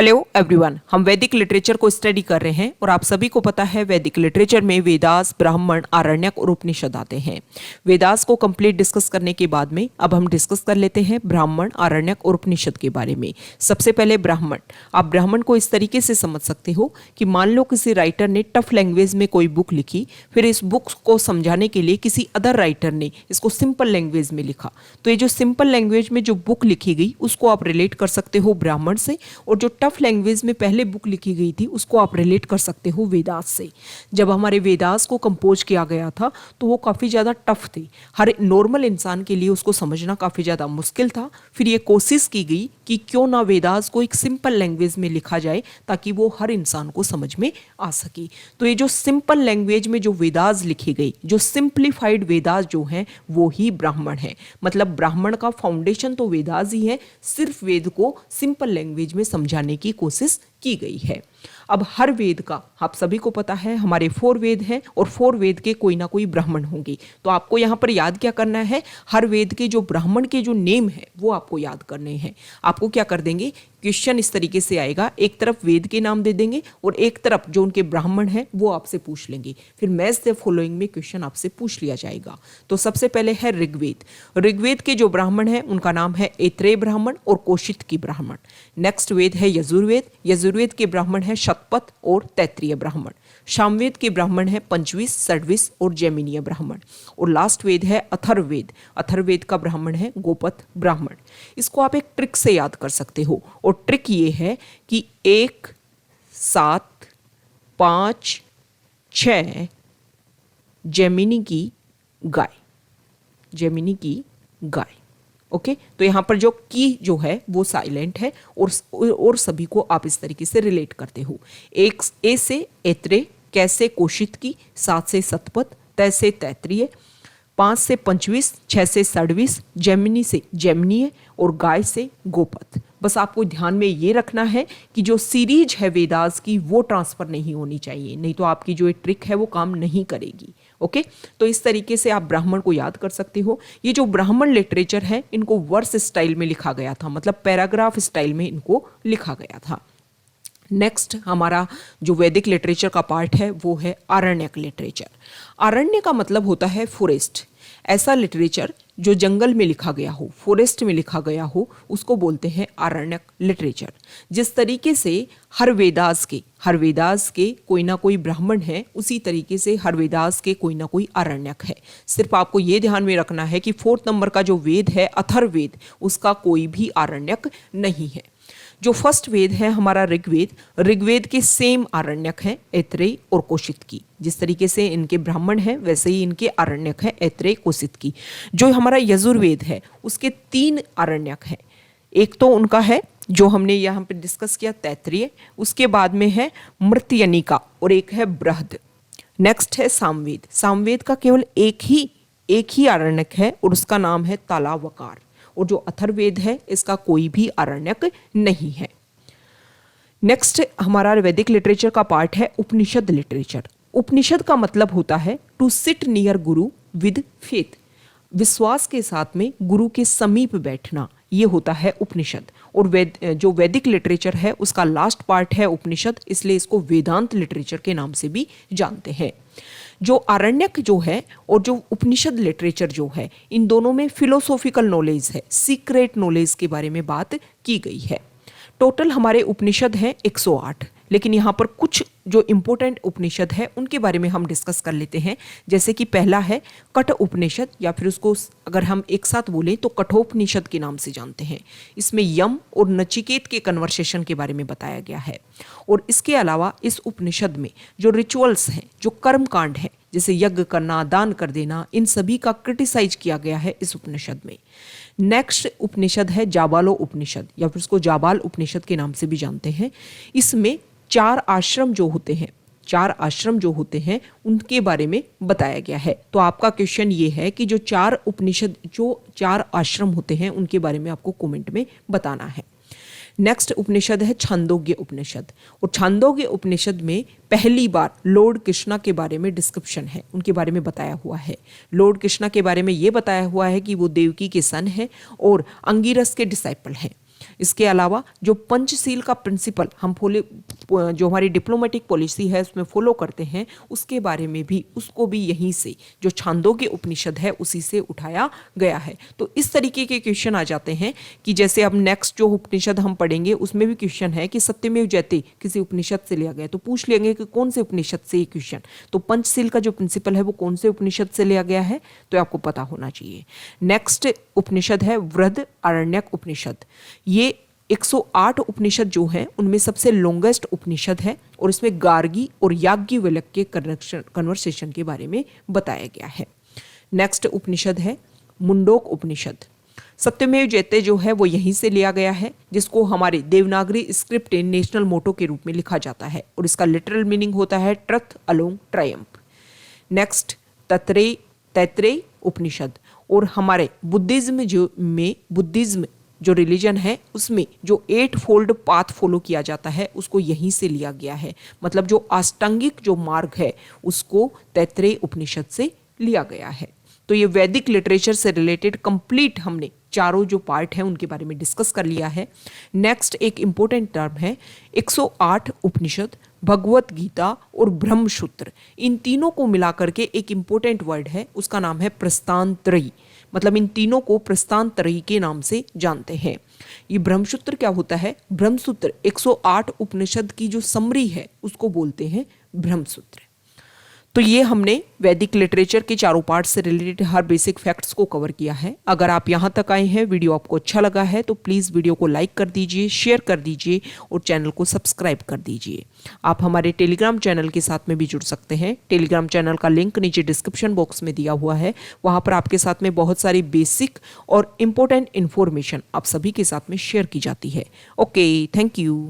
Hello everyone, हम वैदिक literature को स्टडी कर रहे हैं और आप सभी को पता है वैदिक लिटरेचर में वेदास, ब्राह्मण, आरण्यक और उपनिषद आते हैं। वेदास को कंप्लीट डिस्कस करने के बाद में अब हम डिस्कस कर लेते हैं ब्राह्मण, आरण्यक और उपनिषद के बारे में। सबसे पहले ब्राह्मण। आप ब्राह्मण को इस तरीके से समझ सकते हो कि मान लो किसी राइटर ने टफ लैंग्वेज में कोई बुक लिखी, फिर इस बुक को समझाने के लिए किसी अदर राइटर ने इसको सिंपल लैंग्वेज में लिखा, तो ये जो सिंपल लैंग्वेज में जो बुक लिखी गई उसको आप रिलेट कर सकते हो ब्राह्मण से, और जो टफ लैंग्वेज में पहले बुक लिखी गई थी उसको आप रिलेट कर सकते हो वेदास से। जब हमारे वेदास को कंपोज किया गया था तो वो काफ़ी ज़्यादा टफ थी, हर नॉर्मल इंसान के लिए उसको समझना काफ़ी ज़्यादा मुश्किल था। फिर ये कोशिश की गई कि क्यों ना वेदास को एक सिंपल लैंग्वेज में लिखा जाए ताकि वो हर इंसान को समझ में आ सके। तो ये जो सिंपल लैंग्वेज में जो वेदास लिखी गई, जो सिंप्लीफाइड वेदास जो हैं वो ही ब्राह्मण है। मतलब ब्राह्मण का फाउंडेशन तो वेदास ही है, सिर्फ वेद को सिंपल लैंग्वेज में समझाने की कोशिश की गई है। अब हर वेद का आप सभी को पता है हमारे 4 वेद हैं और 4 वेद के कोई ना कोई ब्राह्मण होंगे, तो आपको यहाँ पर याद क्या करना है, हर वेद के जो ब्राह्मण के जो नेम है वो आपको याद करने हैं। आपको क्या कर देंगे, क्वेश्चन इस तरीके से आएगा, एक तरफ वेद के नाम दे देंगे और एक तरफ जो उनके ब्राह्मण हैं वो आपसे पूछ लेंगे, फिर मैच द फॉलोइंग में क्वेश्चन आपसे पूछ लिया जाएगा। तो सबसे पहले है ऋग्वेद। ऋग्वेद के जो ब्राह्मण हैं उनका नाम है ऐत्रेय ब्राह्मण और कौशितकी ब्राह्मण। नेक्स्ट वेद है यजुर्वेद। यजुर्वेद के ब्राह्मण है शतपथ और तैत्रीय ब्राह्मण। सामवेद के ब्राह्मण है पंचविस, षड्विस और जैमिनीय ब्राह्मण। और लास्ट वेद है अथर्ववेद। अथर्ववेद का ब्राह्मण है गोपथ ब्राह्मण। इसको आप एक ट्रिक से याद कर सकते हो, और ट्रिक ये है कि 1, 7, 5, 6 जैमिनी की गाय, जैमिनी की गाय। ओके, तो यहाँ पर जो की जो है वो साइलेंट है और सभी को आप इस तरीके से रिलेट करते हो। एक ए से ऐत्रेय, कैसे कौशितकी, 7 से शतपथ, तै से तैत्रीय, 5 से पंचविस, 6 से षड्विस, जैमिनी से जैमिनीय और गाय से गोपथ। बस आपको ध्यान में ये रखना है कि जो सीरीज है वेदास की वो ट्रांसफर नहीं होनी चाहिए, नहीं तो आपकी जो एक ट्रिक है वो काम नहीं करेगी। ओके, तो इस तरीके से आप ब्राह्मण को याद कर सकते हो। ये जो ब्राह्मण लिटरेचर है इनको वर्स स्टाइल में लिखा गया था, मतलब पैराग्राफ स्टाइल में इनको लिखा गया था। नेक्स्ट हमारा जो वैदिक लिटरेचर का पार्ट है वो है आरण्यक लिटरेचर। आरण्य का मतलब होता है फॉरेस्ट। ऐसा लिटरेचर जो जंगल में लिखा गया हो, फॉरेस्ट में लिखा गया हो, उसको बोलते हैं आरण्यक लिटरेचर। जिस तरीके से हर वेदास के कोई ना कोई ब्राह्मण है, उसी तरीके से हर वेदास के कोई ना कोई आरण्यक है। सिर्फ आपको ये ध्यान में रखना है कि 4th नंबर का जो वेद है अथर्ववेद, उसका कोई भी आरण्यक नहीं है। जो फर्स्ट वेद है हमारा ऋग्वेद, ऋग्वेद के सेम आरण्यक हैं ऐत्रेय और कौशितकी। जिस तरीके से इनके ब्राह्मण हैं वैसे ही इनके आरण्यक हैं ऐत्रेय, कौशितकी। जो हमारा यजुर्वेद है उसके 3 आरण्यक हैं। एक तो उनका है जो हमने यहाँ पे डिस्कस किया तैत्रीय, उसके बाद में है मृत्यनिका और एक है बृहद। नेक्स्ट है सामवेद। सामवेद का केवल एक ही आरण्यक है और उसका नाम है तालावकार। और जो अथर्ववेद है इसका कोई भी आरण्यक नहीं है। नेक्स्ट हमारा वैदिक लिटरेचर का पार्ट है उपनिषद लिटरेचर। उपनिषद का मतलब होता है to sit near Guru with faith. विश्वास के साथ में गुरु के समीप बैठना, ये होता है उपनिषद। और जो वैदिक लिटरेचर है उसका लास्ट पार्ट है उपनिषद, इसलिए इसको वेदांत लिटरेचर के नाम से भी जानते हैं। जो आरण्यक जो है और जो उपनिषद लिटरेचर जो है, इन दोनों में फिलोसॉफिकल नॉलेज है, सीक्रेट नॉलेज के बारे में बात की गई है। टोटल हमारे उपनिषद हैं 108, लेकिन यहाँ पर कुछ जो इम्पोर्टेंट उपनिषद है उनके बारे में हम डिस्कस कर लेते हैं। जैसे कि पहला है कठ उपनिषद, या फिर उसको अगर हम एक साथ बोलें तो कठोपनिषद के नाम से जानते हैं। इसमें यम और नचिकेत के कन्वर्सेशन के बारे में बताया गया है। और इसके अलावा इस उपनिषद में जो रिचुअल्स हैं, जो कर्म कांड है, जैसे यज्ञ करना, दान कर देना, इन सभी का क्रिटिसाइज किया गया है इस उपनिषद में। नेक्स्ट उपनिषद है जाबालो उपनिषद, या फिर उसको जाबाल उपनिषद के नाम से भी जानते हैं। इसमें 4 आश्रम जो होते हैं उनके बारे में बताया गया है। तो आपका क्वेश्चन ये है कि जो 4 आश्रम होते हैं उनके बारे में आपको कमेंट में बताना है। नेक्स्ट उपनिषद है छांदोग्य उपनिषद, और छांदोग्य उपनिषद में पहली बार लॉर्ड कृष्णा के बारे में डिस्क्रिप्शन है, उनके बारे में बताया हुआ है। लॉर्ड कृष्णा के बारे में ये बताया हुआ है कि वो देवकी के सन हैं और अंगिरस के डिसाइपल हैं। इसके अलावा जो पंचशील का प्रिंसिपल हम जो हमारी डिप्लोमेटिक पॉलिसी है उसमें फॉलो करते हैं, उसके बारे में भी उसको भी यहीं से जो छांदोग्य उपनिषद है उसी से उठाया गया है। तो इस तरीके के क्वेश्चन आ जाते हैं कि जैसे अब नेक्स्ट जो उपनिषद हम पढ़ेंगे उसमें भी क्वेश्चन है कि सत्यमेव जयते किसी उपनिषद से लिया गया, तो पूछ लेंगे कि कौन से उपनिषद से ये क्वेश्चन, तो पंचशील का जो प्रिंसिपल है वो कौन से उपनिषद से लिया गया है, तो आपको पता होना चाहिए। नेक्स्ट उपनिषद है बृहदारण्यक उपनिषद। ये 108 उपनिषद जो हैं उनमें सबसे लॉन्गेस्ट उपनिषद है और इसमें गार्गी और याज्ञवल्क्य के कन्वर्सेशन के बारे में बताया गया है। नेक्स्ट उपनिषद है मुंडोक उपनिषद। सत्यमेव जयते जो है वो यहीं से लिया गया है, जिसको हमारे देवनागरी स्क्रिप्ट नेशनल मोटो के रूप में लिखा जाता है और इसका लिटरल मीनिंग होता है ट्रथ अलोंग ट्रायम्फ। नेक्स्ट तैत्रेय उपनिषद, और हमारे बुद्धिज्म जो रिलीजन है उसमें जो 8 फोल्ड पाथ फॉलो किया जाता है उसको यहीं से लिया गया है, मतलब जो अष्टांगिक जो मार्ग है उसको तैत्रेय उपनिषद से लिया गया है। तो ये वैदिक लिटरेचर से रिलेटेड कंप्लीट हमने चारों जो पार्ट हैं उनके बारे में डिस्कस कर लिया है। नेक्स्ट एक इंपॉर्टेंट टर्म है 108 उपनिषद, भगवत गीता और ब्रह्मसूत्र, इन तीनों को मिलाकर के एक इंपॉर्टेंट वर्ड है, उसका नाम है प्रस्थानत्रयी, मतलब इन तीनों को प्रस्थानत्रयी के नाम से जानते हैं। ये ब्रह्मसूत्र क्या होता है? ब्रह्मसूत्र 108 उपनिषद की जो समरी है उसको बोलते हैं ब्रह्मसूत्र। तो ये हमने वैदिक लिटरेचर के चारों पार्ट से रिलेटेड हर बेसिक फैक्ट्स को कवर किया है। अगर आप यहाँ तक आए हैं, वीडियो आपको अच्छा लगा है तो प्लीज़ वीडियो को लाइक कर दीजिए, शेयर कर दीजिए और चैनल को सब्सक्राइब कर दीजिए। आप हमारे टेलीग्राम चैनल के साथ में भी जुड़ सकते हैं। टेलीग्राम चैनल का लिंक नीचे डिस्क्रिप्शन बॉक्स में दिया हुआ है, वहाँ पर आपके साथ में बहुत सारी बेसिक और इम्पोर्टेंट इन्फॉर्मेशन आप सभी के साथ में शेयर की जाती है। Okay, thank you.